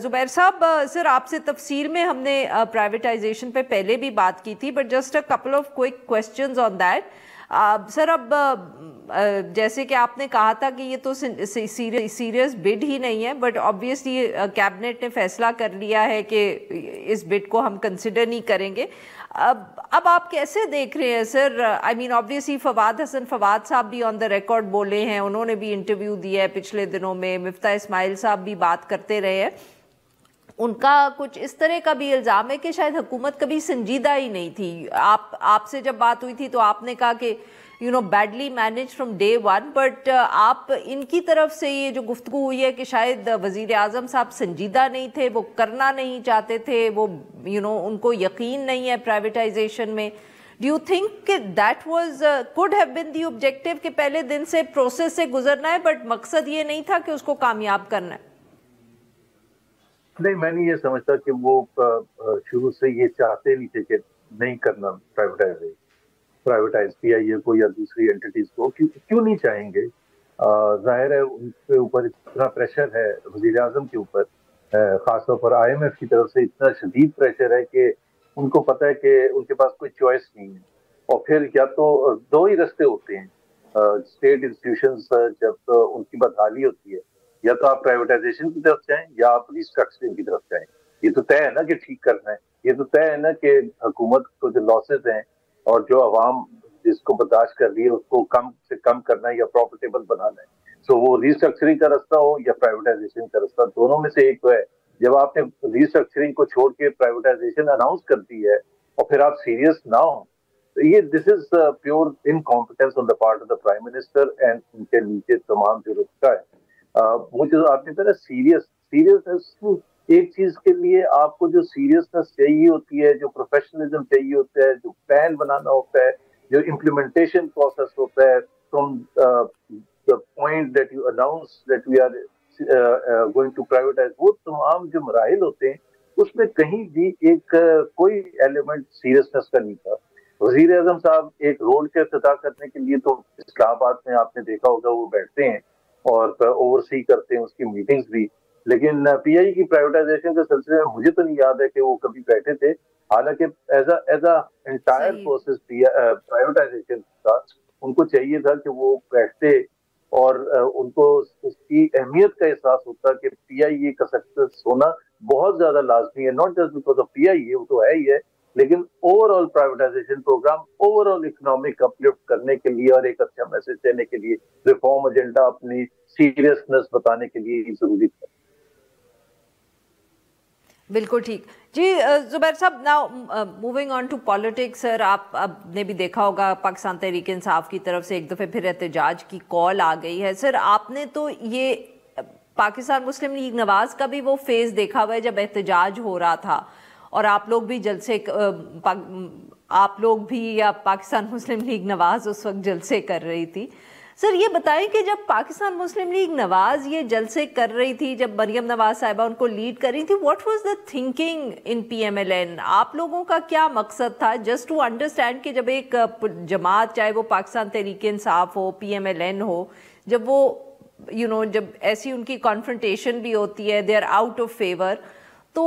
زبیر صاحب سر آپ سے تفصیل میں ہم نے پرائیویٹائزیشن پہ پہلے بھی بات کی تھی but just a couple of quick questions on that. Sir اب جیسے کہ آپ نے کہا تھا کہ یہ تو سیریس بڈ ہی نہیں ہے بٹ آبویسلی کیبنٹ نے فیصلہ کر لیا ہے کہ اس بڈ کو ہم کنسیڈر نہیں کریں گے. اب آپ کیسے دیکھ رہے ہیں سر؟ آئی مین آبویسلی فواد صاحب بھی آن دا ریکارڈ بولے ہیں, انہوں نے بھی انٹرویو دیا ہے پچھلے دنوں میں, مفتاح اسماعیل صاحب بھی بات کرتے رہے ہیں. ان کا کچھ اس طرح کا بھی الزام ہے کہ شاید حکومت کبھی سنجیدہ ہی نہیں تھی. آپ سے جب بات ہوئی تھی تو آپ نے کہا کہ badly manage from day one, but آپ ان کی طرف سے یہ جو گفتگو ہوئی ہے کہ شاید وزیر اعظم صاحب سنجیدہ نہیں تھے, وہ کرنا نہیں چاہتے تھے, وہ ان کو یقین نہیں ہے پرائیویٹائزیشن میں. ڈو یو تھنک کہ that was could have been the objective کہ پہلے دن سے پروسیس سے گزرنا ہے بٹ مقصد یہ نہیں تھا کہ اس کو کامیاب کرنا ہے؟ نہیں, میں نہیں یہ سمجھتا کہ وہ شروع سے یہ چاہتے نہیں تھے کہ نہیں کرنا پرائیویٹائز کیا یہ کو یا دوسری اینٹیز کو. کیوں نہیں چاہیں گے؟ ظاہر ہے ان کے اوپر اتنا پریشر ہے, وزیر اعظم کے اوپر خاص طور پر IMF کی طرف سے اتنا شدید پریشر ہے کہ ان کو پتہ ہے کہ ان کے پاس کوئی چوائس نہیں ہے. اور پھر یا تو دو ہی رستے ہوتے ہیں اسٹیٹ انسٹیٹیوشنز جب ان کی بدحالی ہوتی ہے, یا تو آپ پرائیویٹائزیشن کی طرف جائیں یا آپ ریسٹرکچرنگ کی طرف جائیں. یہ تو طے ہے نا کہ ٹھیک کرنا ہے, یہ تو طے ہے نا کہ حکومت کو جو لاسز ہیں اور جو عوام جس کو برداشت کر رہی ہے اس کو کم سے کم کرنا ہے یا پروفیٹیبل بنانا ہے. سو وہ ریسٹرکچرنگ کا رستہ ہو یا پرائیویٹائزیشن کا رستہ, دونوں میں سے ایک تو ہے. جب آپ نے ریسٹرکچرنگ کو چھوڑ کے پرائیویٹائزیشن اناؤنس کر دی ہے اور پھر آپ سیریس نہ ہوں, یہ this is pure incompetence on the part of the prime minister and ان کے نیچے تمام جو رکھا ہے. وہ جو آپ نے کہا سیریسنس, ایک چیز کے لیے آپ کو جو سیریسنس چاہیے ہوتی ہے, جو پروفیشنلزم چاہیے ہوتا ہے, جو پلان بنانا ہوتا ہے, جو امپلیمنٹیشن پروسیس ہوتا ہے from the point that you announce that we are going to privatize, وہ تمام جو مراحل ہوتے ہیں اس میں کہیں بھی ایک کوئی ایلیمنٹ سیریسنس کا نہیں تھا. وزیر اعظم صاحب ایک رول کا افتتاح کرنے کے لیے تو اسلام آباد میں آپ نے دیکھا ہوگا وہ بیٹھتے ہیں اور اوور سی کرتے ہیں اس کی میٹنگز بھی, لیکن PI کی پرائیویٹائزیشن کے سلسلے میں مجھے تو نہیں یاد ہے کہ وہ کبھی بیٹھے تھے. حالانکہ as a entire process privatisation کا ان کو چاہیے تھا کہ وہ بیٹھتے اور ان کو اس کی اہمیت کا احساس ہوتا کہ PIA کا سکسیس ہونا بہت زیادہ لازمی ہے, not just because of PIA, وہ تو ہے ہی ہے, لیکن overall privatisation program overall economic uplift کرنے کے لیے اور ایک اچھا میسج دینے کے لیے, ریفارم ایجنڈا اپنی سیریسنس بتانے کے لیے ضروری تھا. بالکل ٹھیک جی. زبیر صاحب, now moving on to politics. Sir آپ نے بھی دیکھا ہوگا پاکستان تحریک انصاف کی طرف سے ایک دفعہ پھر احتجاج کی کال آ گئی ہے. سر آپ نے تو یہ پاکستان مسلم لیگ نواز کا بھی وہ فیز دیکھا ہوا ہے جب احتجاج ہو رہا تھا اور آپ لوگ بھی جلسے, آپ لوگ بھی یا پاکستان مسلم لیگ نواز اس وقت جلسے کر رہی تھی. سر یہ بتائیں کہ جب پاکستان مسلم لیگ نواز یہ جلسے کر رہی تھی, جب مریم نواز صاحبہ ان کو لیڈ کر رہی تھی, what was the thinking in PMLN؟ آپ لوگوں کا کیا مقصد تھا, جسٹ ٹو انڈرسٹینڈ کہ جب ایک جماعت, چاہے وہ پاکستان تحریک انصاف ہو, PMLN ہو, جب وہ جب ایسی ان کی کانفرنٹیشن بھی ہوتی ہے, they are out of favour, تو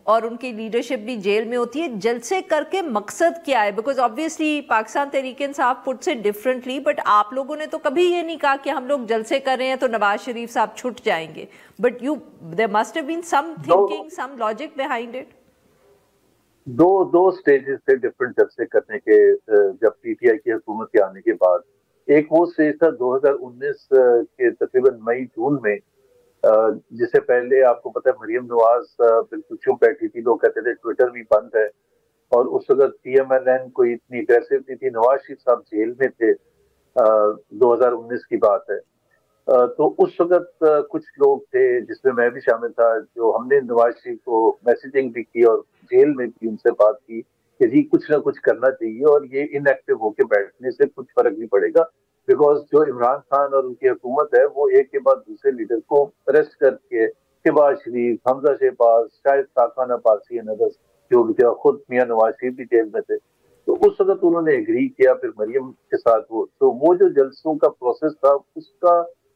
اور ان کی لیڈرشپ بھی جیل میں ہوتی ہے, جلسے کر کے مقصد کیا ہے؟ Because obviously Pakistan Tehreek Insaf puts it differently, but آپ لوگوں نے تو کبھی یہ نہیں کہا کہ ہم لوگ جلسے کر رہے ہیں تو نواز شریف صاحب چھٹ جائیں گے, but there must have been some thinking, some logic behind it. دو سٹیجز تھے ڈفرینٹ جلسے کرنے کے جب PTI کی حکومت کے آنے کے بعد. ایک وہ سٹیج تھا 2019 کے تقریباً مئی جون میں, جس سے پہلے آپ کو پتہ ہے مریم نواز بالکل چپ بیٹھی تھی, لوگ کہتے تھے ٹویٹر بھی بند ہے, اور اس وقت PMLN کوئی اتنی اگریسو نہیں تھی. نواز شریف صاحب جیل میں تھے, 2019 کی بات ہے. تو اس وقت کچھ لوگ تھے جس میں بھی شامل تھا, جو ہم نے نواز شریف کو میسیجنگ بھی کی اور جیل میں بھی ان سے بات کی کہ جی کچھ نہ کچھ کرنا چاہیے اور یہ ان ایکٹیو ہو کے بیٹھنے سے کچھ فرق نہیں پڑے گا, بیکاز جو عمران خان اور ان کی حکومت ہے وہ ایک کے بعد دوسرے لیڈر کو اریسٹ کر کے, شہباز شریف, حمزہ شہباز, شاہد خاقان عباسی, جو خود میاں نواز شریف بھی جیل میں تھے, تو اس وقت انہوں نے ایگری کیا. پھر مریم کے ساتھ وہ جو جلسوں کا پروسیس تھا اس کا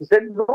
he said no,